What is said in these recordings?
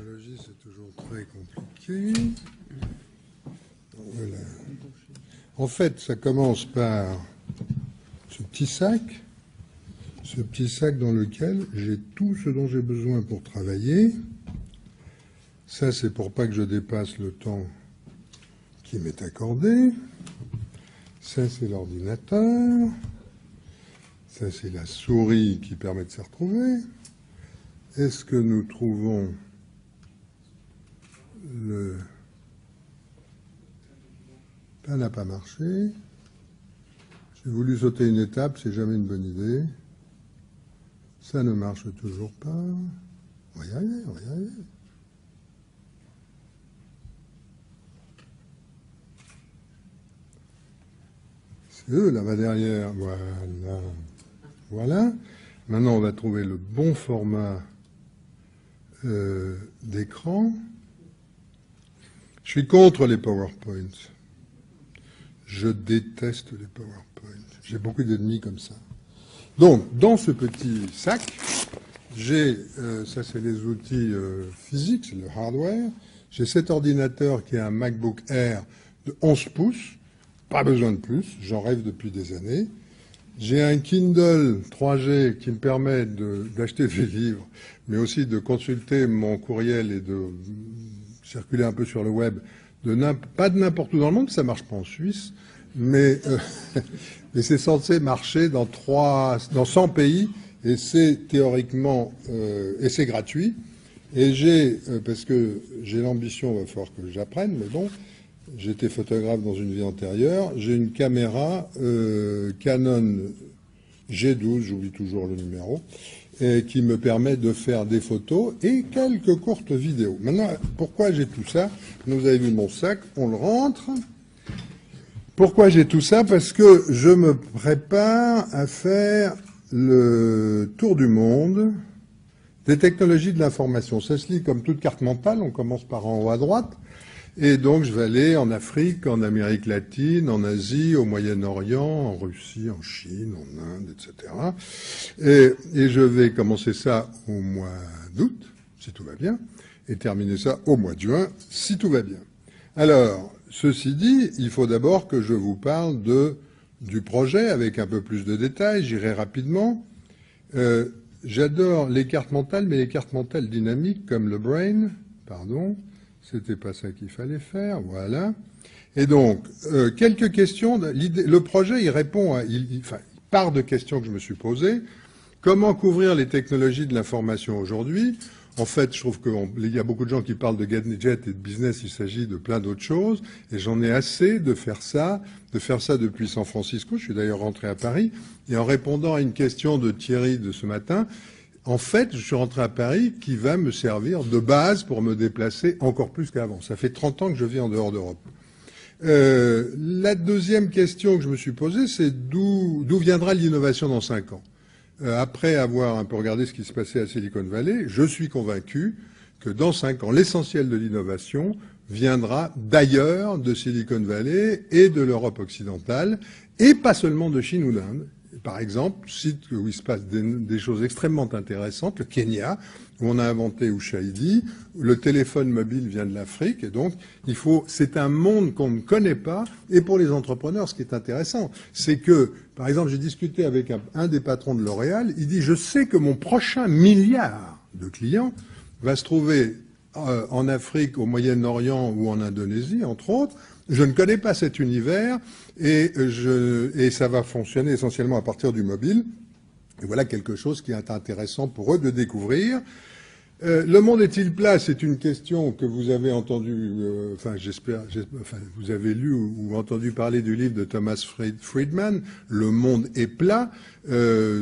technologie, c'est toujours très compliqué. Voilà. En fait, ça commence par ce petit sac dans lequel j'ai tout ce dont j'ai besoin pour travailler. Ça, c'est pour pas que je dépasse le temps qui m'est accordé. Ça, c'est l'ordinateur. Ça, c'est la souris qui permet de s'y retrouver. Est-ce que nous trouvons le... Ça n'a pas marché. J'ai voulu sauter une étape, c'est jamais une bonne idée. Ça ne marche toujours pas. On va y arriver, on va y arriver. C'est eux là-bas derrière. Voilà. Voilà. Maintenant, on va trouver le bon format d'écran. Je suis contre les PowerPoint. Je déteste les PowerPoint. J'ai beaucoup d'ennemis comme ça. Donc, dans ce petit sac, j'ai, ça c'est les outils physiques, c'est le hardware. J'ai cet ordinateur qui est un MacBook Air de 11 pouces. Pas besoin de plus, j'en rêve depuis des années. J'ai un Kindle 3G qui me permet d'acheter des livres, mais aussi de consulter mon courriel et de circuler un peu sur le web, pas de n'importe où dans le monde, ça marche pas en Suisse, mais c'est censé marcher dans 100 pays, et c'est théoriquement, et c'est gratuit. Et parce que j'ai l'ambition, il va falloir que j'apprenne, mais bon, j'étais photographe dans une vie antérieure. J'ai une caméra Canon G12, j'oublie toujours le numéro, qui me permet de faire des photos et quelques courtes vidéos. Maintenant, pourquoi j'ai tout ça? Vous avez vu mon sac, on le rentre. Pourquoi j'ai tout ça? Parce que je me prépare à faire le tour du monde des technologies de l'information. Ça se lit comme toute carte mentale, on commence par en haut à droite. Et donc, je vais aller en Afrique, en Amérique latine, en Asie, au Moyen-Orient, en Russie, en Chine, en Inde, etc. Et je vais commencer ça au mois d'août, si tout va bien, et terminer ça au mois de juin, si tout va bien. Alors, ceci dit, il faut d'abord que je vous parle du projet avec un peu plus de détails. J'irai rapidement. J'adore les cartes mentales, mais les cartes mentales dynamiques, comme le Brain, pardon. C'était pas ça qu'il fallait faire, voilà. Et donc, quelques questions. Le projet, il répond il part de questions que je me suis posées. Comment couvrir les technologies de l'information aujourd'hui? En fait, je trouve qu'il y a beaucoup de gens qui parlent de gadgets et de business. Il s'agit de plein d'autres choses. Et j'en ai assez de faire ça depuis San Francisco. Je suis d'ailleurs rentré à Paris. Et en répondant à une question de Thierry de ce matin, en fait, je suis rentré à Paris qui va me servir de base pour me déplacer encore plus qu'avant. Ça fait 30 ans que je vis en dehors d'Europe. La deuxième question que je me suis posée, c'est d'où viendra l'innovation dans 5 ans. Après avoir un peu regardé ce qui se passait à Silicon Valley, je suis convaincu que dans 5 ans, l'essentiel de l'innovation viendra d'ailleurs de Silicon Valley et de l'Europe occidentale, et pas seulement de Chine ou d'Inde. Par exemple, site où il se passe des choses extrêmement intéressantes, le Kenya, où on a inventé Ushahidi, le téléphone mobile vient de l'Afrique, et donc c'est un monde qu'on ne connaît pas. Et pour les entrepreneurs, ce qui est intéressant, c'est que, par exemple, j'ai discuté avec un des patrons de L'Oréal, il dit, je sais que mon prochain milliard de clients va se trouver en Afrique, au Moyen-Orient ou en Indonésie, entre autres. Je ne connais pas cet univers et ça va fonctionner essentiellement à partir du mobile. Et voilà quelque chose qui est intéressant pour eux de découvrir. Le monde est-il plat? C'est une question que vous avez entendue, vous avez lu ou entendu parler du livre de Thomas Friedman. Le monde est plat.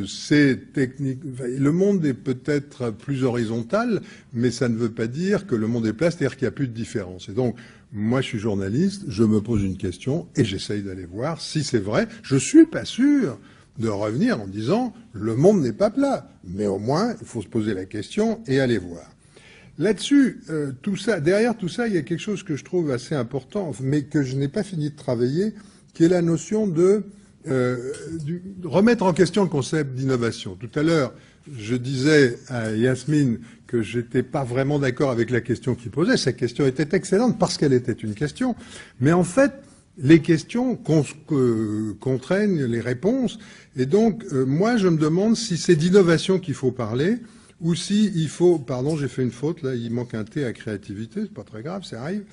C'est technique. Le monde est peut-être plus horizontal, mais ça ne veut pas dire que le monde est plat, c'est-à-dire qu'il n'y a plus de différence. Et donc, moi, je suis journaliste, je me pose une question et j'essaye d'aller voir si c'est vrai. Je suis pas sûr de revenir en disant le monde n'est pas plat, mais au moins il faut se poser la question et aller voir. Là-dessus, derrière tout ça, il y a quelque chose que je trouve assez important, mais que je n'ai pas fini de travailler, qui est la notion de remettre en question le concept d'innovation. Tout à l'heure, je disais à Yasmine que j'étais pas vraiment d'accord avec la question qu'il posait. Sa question était excellente parce qu'elle était une question. Mais en fait, les questions contraignent les réponses. Et donc, moi, je me demande si c'est d'innovation qu'il faut parler ou si il faut... Pardon, j'ai fait une faute, là, il manque un T à créativité, c'est pas très grave, ça arrive.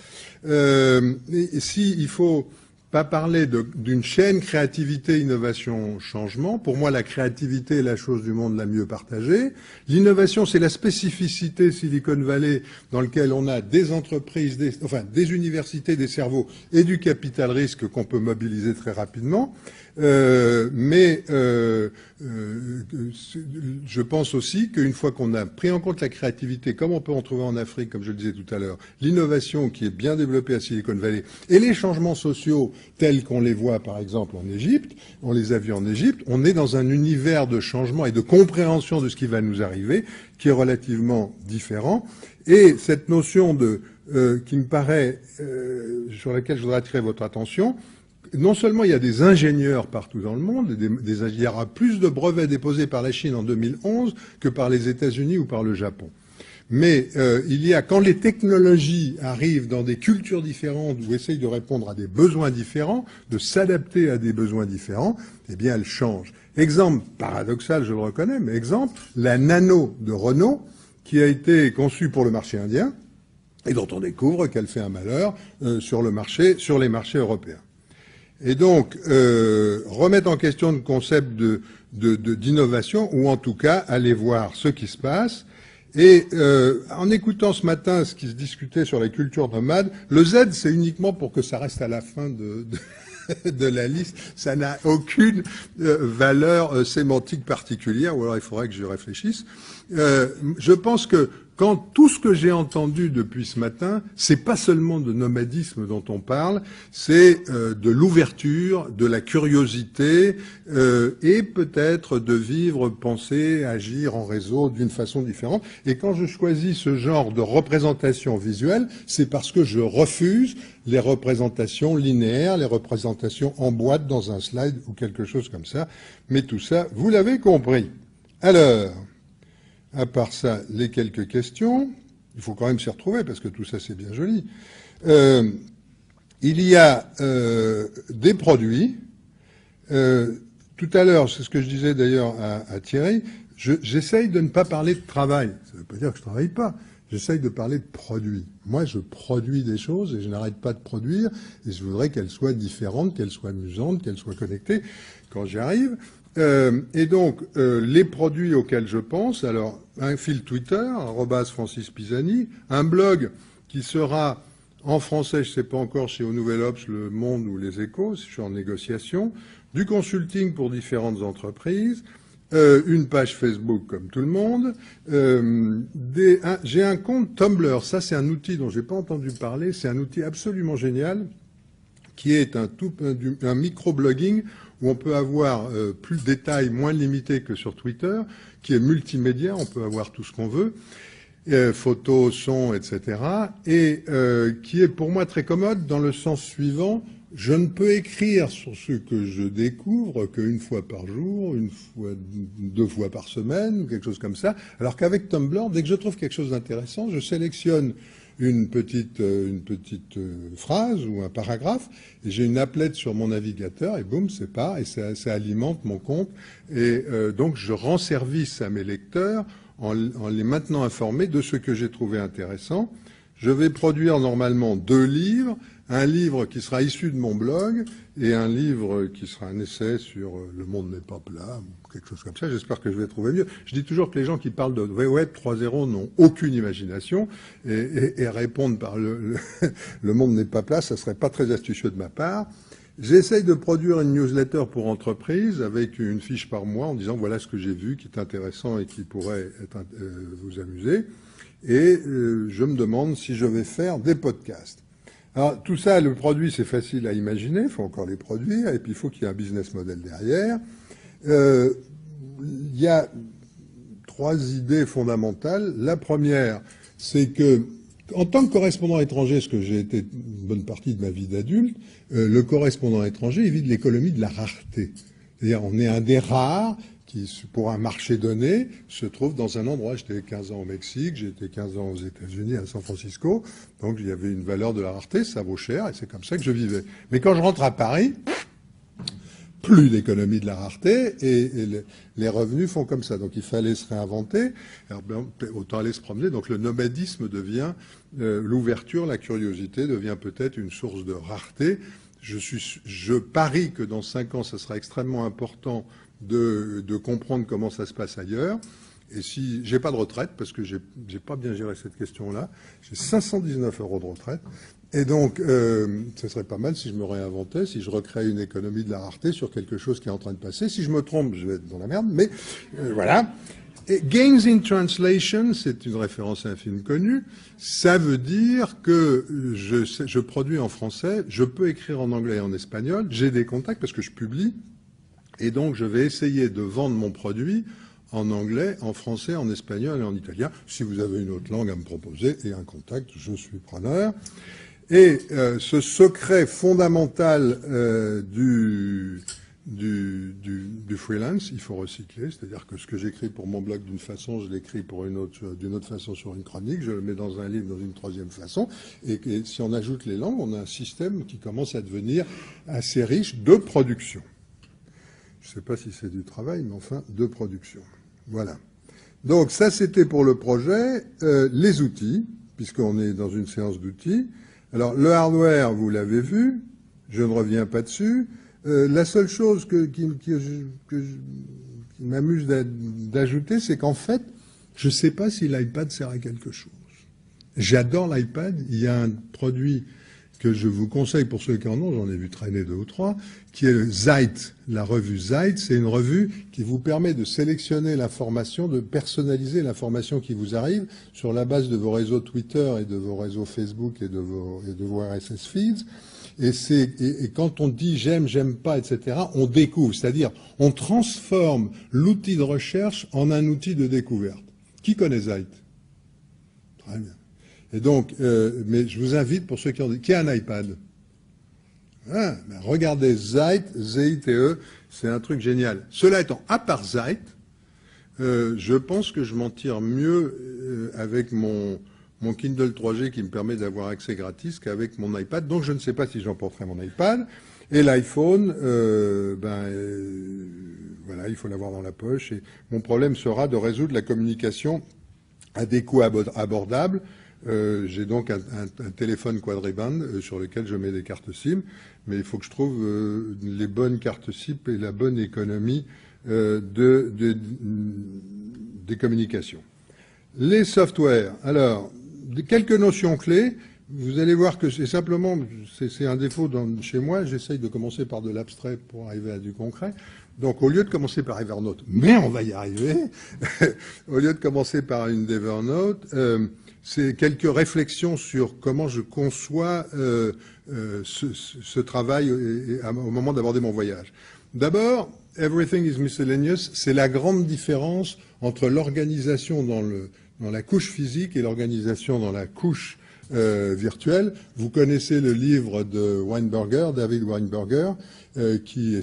Et si il faut pas parler d'une chaîne créativité, innovation, changement. Pour moi, la créativité est la chose du monde la mieux partagée. L'innovation, c'est la spécificité Silicon Valley dans lequel on a des entreprises, des universités, des cerveaux et du capital risque qu'on peut mobiliser très rapidement. Je pense aussi qu'une fois qu'on a pris en compte la créativité, comme on peut en trouver en Afrique, comme je le disais tout à l'heure, l'innovation qui est bien développée à Silicon Valley et les changements sociaux tels qu'on les voit par exemple en Égypte, on les a vus en Égypte, on est dans un univers de changement et de compréhension de ce qui va nous arriver qui est relativement différent. Et cette notion qui me paraît, sur laquelle je voudrais attirer votre attention, non seulement il y a des ingénieurs partout dans le monde, il y aura plus de brevets déposés par la Chine en 2011 que par les États-Unis ou par le Japon. Mais quand les technologies arrivent dans des cultures différentes ou essayent de répondre à des besoins différents, de s'adapter à des besoins différents, eh bien elles changent. Exemple paradoxal, je le reconnais, mais exemple, la Nano de Renault, qui a été conçue pour le marché indien et dont on découvre qu'elle fait un malheur sur les marchés européens. Et donc, remettre en question le concept d'innovation, ou en tout cas, aller voir ce qui se passe. Et en écoutant ce matin ce qui se discutait sur la culture nomade, le Z, c'est uniquement pour que ça reste à la fin de la liste. Ça n'a aucune valeur sémantique particulière, ou alors il faudrait que je réfléchisse. Je pense que quand tout ce que j'ai entendu depuis ce matin, c'est pas seulement de nomadisme dont on parle, c'est de l'ouverture, de la curiosité et peut-être de vivre, penser, agir en réseau d'une façon différente. Et quand je choisis ce genre de représentation visuelle, c'est parce que je refuse les représentations linéaires, les représentations en boîte dans un slide ou quelque chose comme ça. Mais tout ça, vous l'avez compris. Alors, à part ça, les quelques questions, il faut quand même s'y retrouver parce que tout ça c'est bien joli. Il y a des produits. Tout à l'heure, c'est ce que je disais d'ailleurs à Thierry, j'essaye de ne pas parler de travail. Ça ne veut pas dire que je ne travaille pas. J'essaye de parler de produits. Moi, je produis des choses et je n'arrête pas de produire et je voudrais qu'elles soient différentes, qu'elles soient amusantes, qu'elles soient connectées quand j'y arrive. Et donc, les produits auxquels je pense, alors, un fil Twitter, @Francis Pisani, un blog qui sera en français, je ne sais pas encore, chez Au Nouvel Obs, Le Monde ou Les Échos, je suis en négociation, du consulting pour différentes entreprises, une page Facebook comme tout le monde, j'ai un compte Tumblr, ça c'est un outil dont j'ai pas entendu parler, c'est un outil absolument génial, qui est un micro-blogging où on peut avoir plus de détails, moins limités que sur Twitter, qui est multimédia, on peut avoir tout ce qu'on veut, photos, sons, etc., et qui est pour moi très commode dans le sens suivant, je ne peux écrire sur ce que je découvre qu'une fois par jour, deux fois par semaine, quelque chose comme ça, alors qu'avec Tumblr, dès que je trouve quelque chose d'intéressant, je sélectionne une petite phrase ou un paragraphe, et j'ai une applette sur mon navigateur, et boum, c'est part, et ça alimente mon compte. Et donc, je rends service à mes lecteurs en les maintenant informés de ce que j'ai trouvé intéressant. Je vais produire normalement 2 livres, un livre qui sera issu de mon blog et un livre qui sera un essai sur le monde n'est pas plat, ou quelque chose comme ça. J'espère que je vais trouver mieux. Je dis toujours que les gens qui parlent de Web 3.0 n'ont aucune imagination et répondre par le monde n'est pas plat, ça serait pas très astucieux de ma part. J'essaye de produire une newsletter pour entreprise avec une fiche par mois en disant voilà ce que j'ai vu qui est intéressant et qui pourrait vous amuser. Et je me demande si je vais faire des podcasts. Alors, tout ça, le produit, c'est facile à imaginer, il faut encore les produire, et puis il faut qu'il y ait un business model derrière. Il y a 3 idées fondamentales. La première, c'est que, en tant que correspondant étranger, ce que j'ai été une bonne partie de ma vie d'adulte, le correspondant étranger, il vit de l'économie de la rareté. C'est-à-dire, on est un des rares qui, pour un marché donné, se trouve dans un endroit. J'étais 15 ans au Mexique, j'ai été 15 ans aux États-Unis, à San Francisco, donc il y avait une valeur de la rareté, ça vaut cher, et c'est comme ça que je vivais. Mais quand je rentre à Paris, plus d'économie de la rareté, et les revenus font comme ça. Donc il fallait se réinventer, alors, autant aller se promener. Donc le nomadisme devient l'ouverture, la curiosité devient peut-être une source de rareté. Je parie que dans 5 ans, ça sera extrêmement important de comprendre comment ça se passe ailleurs. Et si j'ai pas de retraite, parce que j'ai pas bien géré cette question-là, j'ai 519 € de retraite. Et donc, ce serait pas mal si je me réinventais, si je recréais une économie de la rareté sur quelque chose qui est en train de passer. Si je me trompe, je vais être dans la merde, mais voilà. Et Gains in Translation, c'est une référence à un film connu. Ça veut dire que je produis en français, je peux écrire en anglais et en espagnol, j'ai des contacts parce que je publie, et donc je vais essayer de vendre mon produit en anglais, en français, en espagnol et en italien. Si vous avez une autre langue à me proposer et un contact, je suis preneur. Et ce secret fondamental du freelance, il faut recycler, c'est-à-dire que ce que j'écris pour mon blog d'une façon, je l'écris pour d'une autre façon sur une chronique, je le mets dans un livre dans une troisième façon, et si on ajoute les langues, on a un système qui commence à devenir assez riche de production. Je ne sais pas si c'est du travail, mais enfin, de production. Voilà. Donc ça, c'était pour le projet. Les outils, puisqu'on est dans une séance d'outils. Alors, le hardware, vous l'avez vu, je ne reviens pas dessus. La seule chose qui m'amuse d'ajouter, c'est qu'en fait, je ne sais pas si l'iPad sert à quelque chose. J'adore l'iPad. Il y a un produit que je vous conseille pour ceux qui en ont, j'en ai vu traîner 2 ou 3, qui est le Zeit. La revue Zeit, c'est une revue qui vous permet de sélectionner l'information, de personnaliser l'information qui vous arrive sur la base de vos réseaux Twitter et de vos réseaux Facebook et de vos RSS feeds. Et quand on dit j'aime pas, etc., on découvre, c'est-à-dire on transforme l'outil de recherche en un outil de découverte. Qui connaît Zeit? Très bien. Et donc, mais je vous invite, pour ceux qui ont qui a un iPad, ben regardez Zeit, Z-I-T-E, c'est un truc génial. Cela étant, à part Zeit, je pense que je m'en tire mieux avec mon Kindle 3G qui me permet d'avoir accès gratis qu'avec mon iPad. Donc je ne sais pas si j'emporterai mon iPad. Et l'iPhone, voilà, il faut l'avoir dans la poche. Et mon problème sera de résoudre la communication à des coûts abordables. J'ai donc un téléphone quadriband sur lequel je mets des cartes SIM, mais il faut que je trouve les bonnes cartes SIM et la bonne économie des communications. Les softwares. Alors, quelques notions clés. Vous allez voir que c'est simplement, c'est un défaut chez moi, j'essaye de commencer par de l'abstrait pour arriver à du concret. Donc, au lieu de commencer par Evernote, mais on va y arriver, au lieu de commencer par une d'Evernote, c'est quelques réflexions sur comment je conçois ce travail au moment d'aborder mon voyage. D'abord, everything is miscellaneous, c'est la grande différence entre l'organisation dans la couche physique et l'organisation dans la couche virtuelle. Vous connaissez le livre de Weinberger, David Weinberger, qui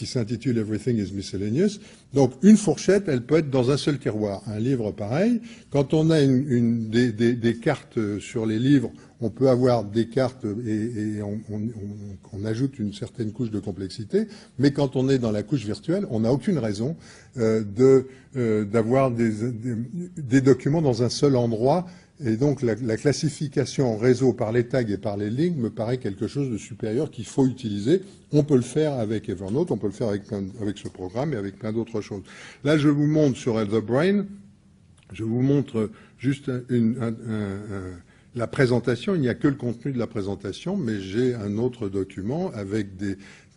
s'intitule Everything is Miscellaneous. Donc, une fourchette, elle peut être dans un seul tiroir. Un livre pareil. Quand on a des cartes sur les livres, on peut avoir des cartes et on ajoute une certaine couche de complexité. Mais quand on est dans la couche virtuelle, on n'a aucune raison d'avoir des documents dans un seul endroit. Et donc, la classification en réseau par les tags et par les lignes me paraît quelque chose de supérieur qu'il faut utiliser. On peut le faire avec Evernote, on peut le faire avec ce programme et avec plein d'autres choses. Là, je vous montre sur The Brain, je vous montre juste la présentation. Il n'y a que le contenu de la présentation, mais j'ai un autre document avec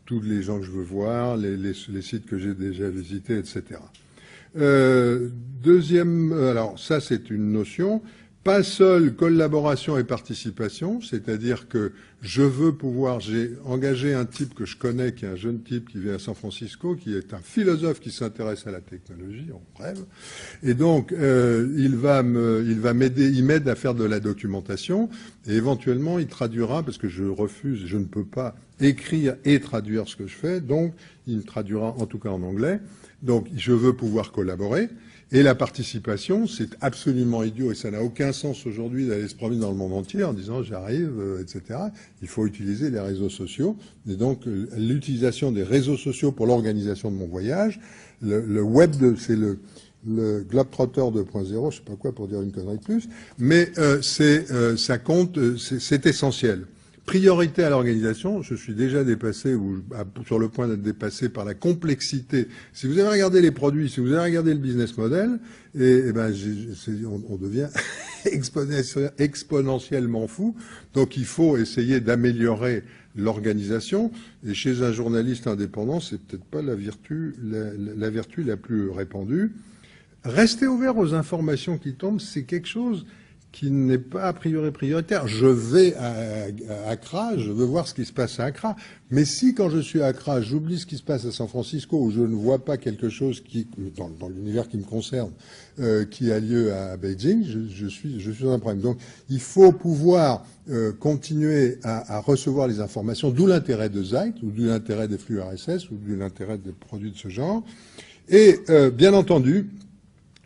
tous les gens que je veux voir, les sites que j'ai déjà visités, etc. Deuxième, alors ça c'est une notion. Pas seul collaboration et participation, c'est-à-dire que je veux pouvoir, j'ai engagé un type que je connais, qui est un jeune type qui vient à San Francisco, qui est un philosophe qui s'intéresse à la technologie, en bref, et donc il va m'aider, il m'aide à faire de la documentation, et éventuellement il traduira, parce que je refuse, je ne peux pas écrire et traduire ce que je fais, donc il me traduira en tout cas en anglais. Donc je veux pouvoir collaborer. Et la participation, c'est absolument idiot et ça n'a aucun sens aujourd'hui d'aller se promener dans le monde entier en disant j'arrive, etc. Il faut utiliser les réseaux sociaux. Et donc l'utilisation des réseaux sociaux pour l'organisation de mon voyage, le web, c'est le Globetrotter 2.0, je sais pas quoi pour dire une connerie de plus, mais ça compte, c'est essentiel. Priorité à l'organisation, je suis déjà dépassé ou sur le point d'être dépassé par la complexité. Si vous avez regardé les produits, si vous avez regardé le business model, on devient exponentiellement fou. Donc il faut essayer d'améliorer l'organisation. Et chez un journaliste indépendant, c'est peut-être pas la vertu la plus répandue. Rester ouvert aux informations qui tombent, c'est quelque chose qui n'est pas a priori prioritaire. Je vais à Accra, je veux voir ce qui se passe à Accra. Mais si, quand je suis à Accra, j'oublie ce qui se passe à San Francisco, où je ne vois pas quelque chose qui, dans l'univers qui me concerne, qui a lieu à Beijing, je suis dans un problème. Donc, il faut pouvoir continuer à recevoir les informations, d'où l'intérêt de Zeit, ou d'où l'intérêt des flux RSS, ou d'où l'intérêt des produits de ce genre. Et, bien entendu,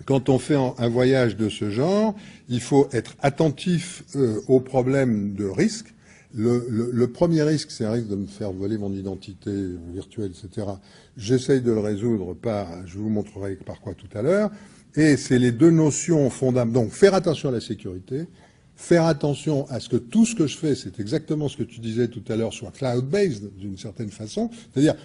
quand on fait un voyage de ce genre, il faut être attentif aux problèmes de risque. Le premier risque, c'est un risque de me faire voler mon identité virtuelle, etc. J'essaye de le résoudre je vous montrerai par quoi tout à l'heure. Et c'est les deux notions fondamentales. Donc, faire attention à la sécurité, faire attention à ce que tout ce que je fais, c'est exactement ce que tu disais tout à l'heure, soit cloud-based d'une certaine façon. C'est-à-dire,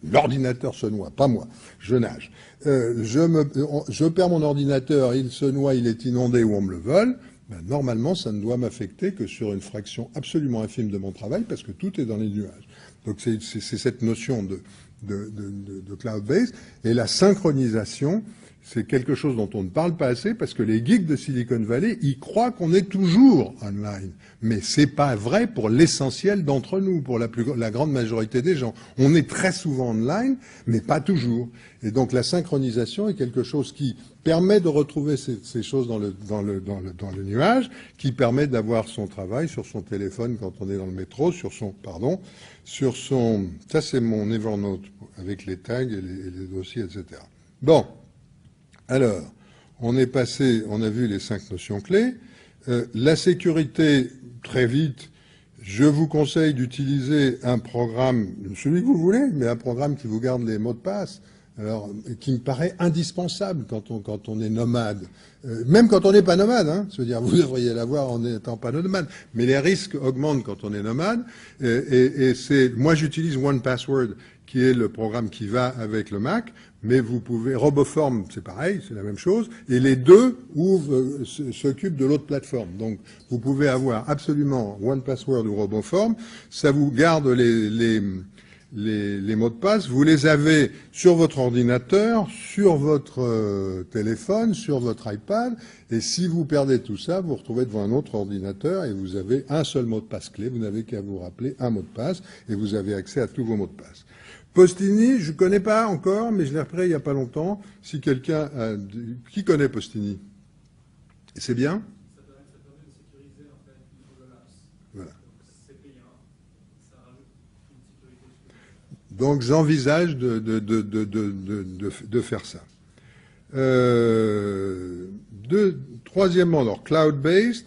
l'ordinateur se noie, pas moi, je nage. Je perds mon ordinateur, il se noie, il est inondé ou on me le vole. Ben, normalement, ça ne doit m'affecter que sur une fraction absolument infime de mon travail parce que tout est dans les nuages. Donc c'est cette notion de cloud-based. Et la synchronisation, c'est quelque chose dont on ne parle pas assez parce que les geeks de Silicon Valley, ils croient qu'on est toujours online. Mais c'est pas vrai pour l'essentiel d'entre nous, pour la grande majorité des gens. On est très souvent online, mais pas toujours. Et donc la synchronisation est quelque chose qui permet de retrouver ces choses dans le nuage, qui permet d'avoir son travail sur son téléphone quand on est dans le métro, ça c'est mon Evernote avec les tags et les dossiers, etc. Bon. Alors, on a vu les 5 notions clés. La sécurité, très vite, je vous conseille d'utiliser un programme, celui que vous voulez, mais un programme qui vous garde les mots de passe, alors qui me paraît indispensable quand on est nomade. Même quand on n'est pas nomade, hein, c'est-à-dire vous devriez l'avoir en n'étant pas nomade, mais les risques augmentent quand on est nomade. Moi j'utilise 1Password, qui est le programme qui va avec le Mac, mais vous pouvez, Roboform, c'est pareil, c'est la même chose, et les deux s'occupent de l'autre plateforme. Donc, vous pouvez avoir absolument 1Password ou Roboform, ça vous garde les mots de passe, vous les avez sur votre ordinateur, sur votre téléphone, sur votre iPad, et si vous perdez tout ça, vous vous retrouvez devant un autre ordinateur et vous avez un seul mot de passe clé, vous n'avez qu'à vous rappeler un mot de passe, et vous avez accès à tous vos mots de passe. Postini, je connais pas encore, mais je l'ai repris il y a pas longtemps. Si quelqu'un qui connaît Postini, c'est bien. Ça permet de sécuriser en fait Google Apps. Voilà. C'est payant, ça rajoute une sécurité. Donc j'envisage de faire ça. Troisièmement, alors cloud-based.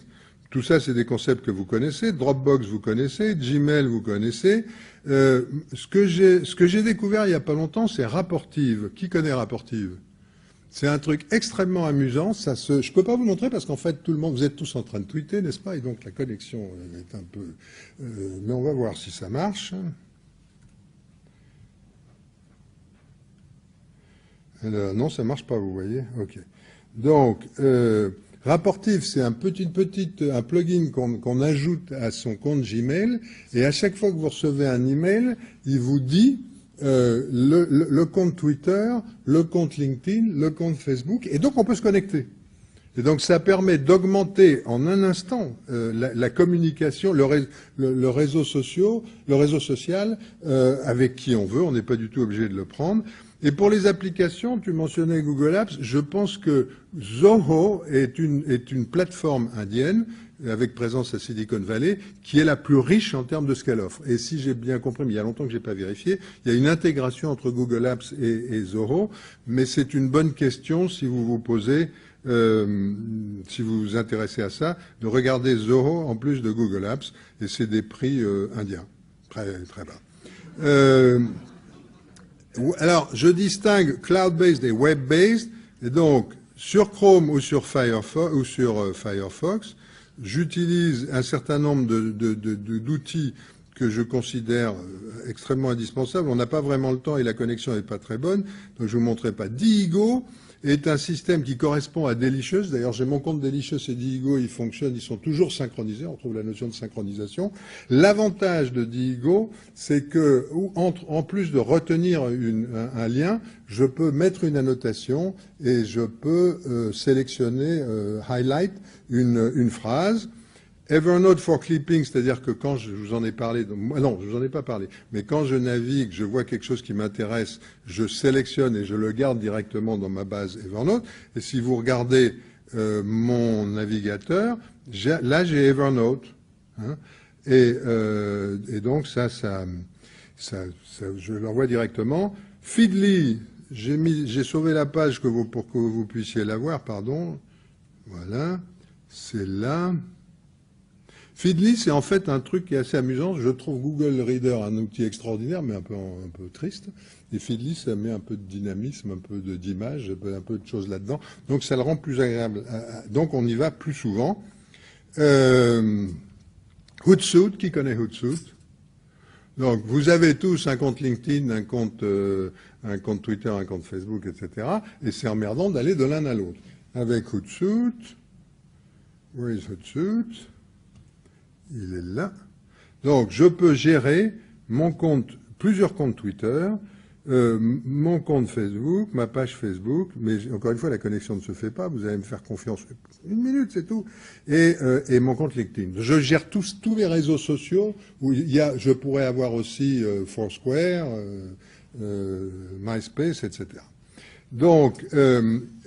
Tout ça, c'est des concepts que vous connaissez. Dropbox, vous connaissez. Gmail, vous connaissez. Ce que j'ai découvert il y a pas longtemps, c'est Rapportive. Qui connaît Rapportive? C'est un truc extrêmement amusant. Je peux pas vous montrer parce qu'en fait, tout le monde, vous êtes tous en train de tweeter, n'est-ce pas? Et donc la connexion est un peu. Mais on va voir si ça marche. Alors, non, ça marche pas, vous voyez. Ok. Donc. Rapportive, c'est un plugin qu'on ajoute à son compte Gmail, et à chaque fois que vous recevez un email, il vous dit le compte Twitter, le compte LinkedIn, le compte Facebook, et donc on peut se connecter. Et donc ça permet d'augmenter en un instant la communication, le réseau social avec qui on veut. On n'est pas du tout obligé de le prendre. Et pour les applications, tu mentionnais Google Apps. Je pense que Zoho est une plateforme indienne avec présence à Silicon Valley, qui est la plus riche en termes de ce qu'elle offre. Et si j'ai bien compris, mais il y a longtemps que j'ai pas vérifié, il y a une intégration entre Google Apps et Zoho, mais c'est une bonne question si vous vous posez, si vous vous intéressez à ça, de regarder Zoho en plus de Google Apps, et c'est des prix indiens, très très bas. Alors, je distingue cloud-based et web-based, et donc sur Chrome ou sur Firefox, j'utilise un certain nombre d'outils que je considère extrêmement indispensables. On n'a pas vraiment le temps et la connexion n'est pas très bonne, donc je ne vous montrerai pas. Diigo est un système qui correspond à Delicious. D'ailleurs, j'ai mon compte Delicious et Diigo, ils fonctionnent, ils sont toujours synchronisés. On trouve la notion de synchronisation. L'avantage de Diigo, c'est que, en plus de retenir un lien, je peux mettre une annotation et je peux sélectionner, highlight une phrase. Evernote for clipping, c'est-à-dire que quand je vous en ai parlé, non, je vous en ai pas parlé, mais quand je navigue, je vois quelque chose qui m'intéresse, je sélectionne et je le garde directement dans ma base Evernote. Et si vous regardez mon navigateur, là j'ai Evernote, hein, et donc ça, je l'envoie directement. Feedly, j'ai sauvé la page pour que vous puissiez la voir, pardon. Voilà, c'est là. Feedly, c'est en fait un truc qui est assez amusant. Je trouve Google Reader un outil extraordinaire, mais un peu triste. Et Feedly, ça met un peu de dynamisme, un peu d'image, un peu de choses là-dedans. Donc, ça le rend plus agréable. Donc, on y va plus souvent. Hootsuite, qui connaît Hootsuite? Donc, vous avez tous un compte LinkedIn, un compte Twitter, un compte Facebook, etc. Et c'est emmerdant d'aller de l'un à l'autre. Avec Hootsuite, where is Hootsuite? Il est là. Donc, je peux gérer mon compte, plusieurs comptes Twitter, mon compte Facebook, ma page Facebook, mais encore une fois, la connexion ne se fait pas. Vous allez me faire confiance. Une minute, c'est tout. Et mon compte LinkedIn. Je gère tous les réseaux sociaux où je pourrais avoir aussi Foursquare, MySpace, etc. Donc,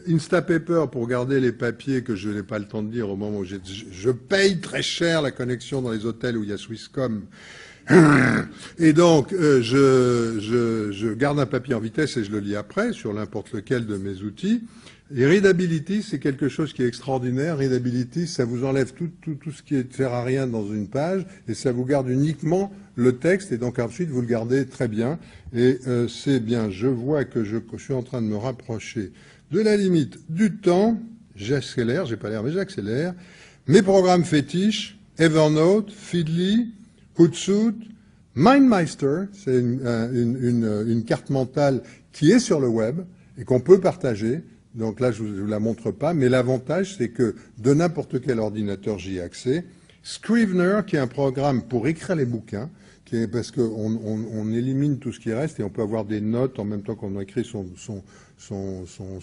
Instapaper, pour garder les papiers que je n'ai pas le temps de dire au moment où je paye très cher la connexion dans les hôtels où il y a Swisscom. Et donc, je garde un papier en vitesse et je le lis après sur n'importe lequel de mes outils. Et Readability, c'est quelque chose qui est extraordinaire. Readability, ça vous enlève tout ce qui ne sert à rien dans une page et ça vous garde uniquement le texte et donc ensuite vous le gardez très bien. Et c'est bien. Je vois que je suis en train de me rapprocher de la limite du temps. J'accélère, j'ai pas l'air, mais j'accélère. Mes programmes fétiches, Evernote, Feedly, Hootsuite, MindMeister, c'est une carte mentale qui est sur le web et qu'on peut partager. Donc là, je ne vous la montre pas, mais l'avantage, c'est que de n'importe quel ordinateur, j'y ai accès. Scrivener, qui est un programme pour écrire les bouquins, parce qu'on élimine tout ce qui reste et on peut avoir des notes en même temps qu'on écrit son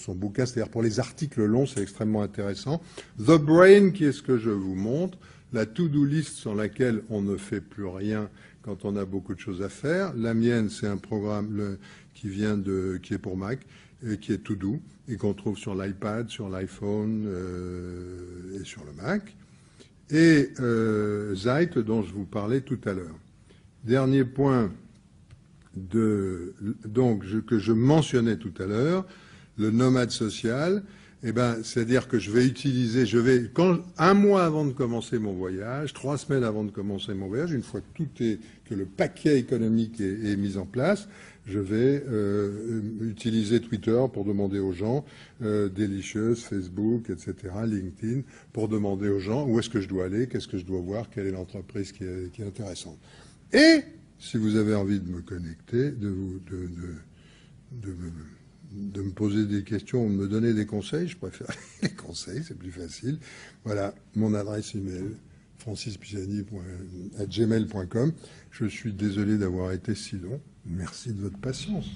bouquin. C'est-à-dire pour les articles longs, c'est extrêmement intéressant. The Brain, qui est ce que je vous montre. La to-do list sur laquelle on ne fait plus rien quand on a beaucoup de choses à faire. La mienne, c'est un programme qui est pour Mac, et qui est To-Do, et qu'on trouve sur l'iPad, sur l'iPhone et sur le Mac. Et Zeit, dont je vous parlais tout à l'heure. Dernier point que je mentionnais tout à l'heure, le nomade social. C'est-à-dire que un mois avant de commencer mon voyage, 3 semaines avant de commencer mon voyage, une fois que le paquet économique est mis en place, je vais utiliser Twitter pour demander aux gens, Delicious, Facebook, etc., LinkedIn, pour demander aux gens où est-ce que je dois aller, qu'est-ce que je dois voir, quelle est l'entreprise qui est intéressante. Et si vous avez envie de me connecter, de me poser des questions ou de me donner des conseils, je préfère les conseils, c'est plus facile. Voilà, mon adresse email, francispisani@gmail.com. Je suis désolé d'avoir été si long. Merci de votre patience.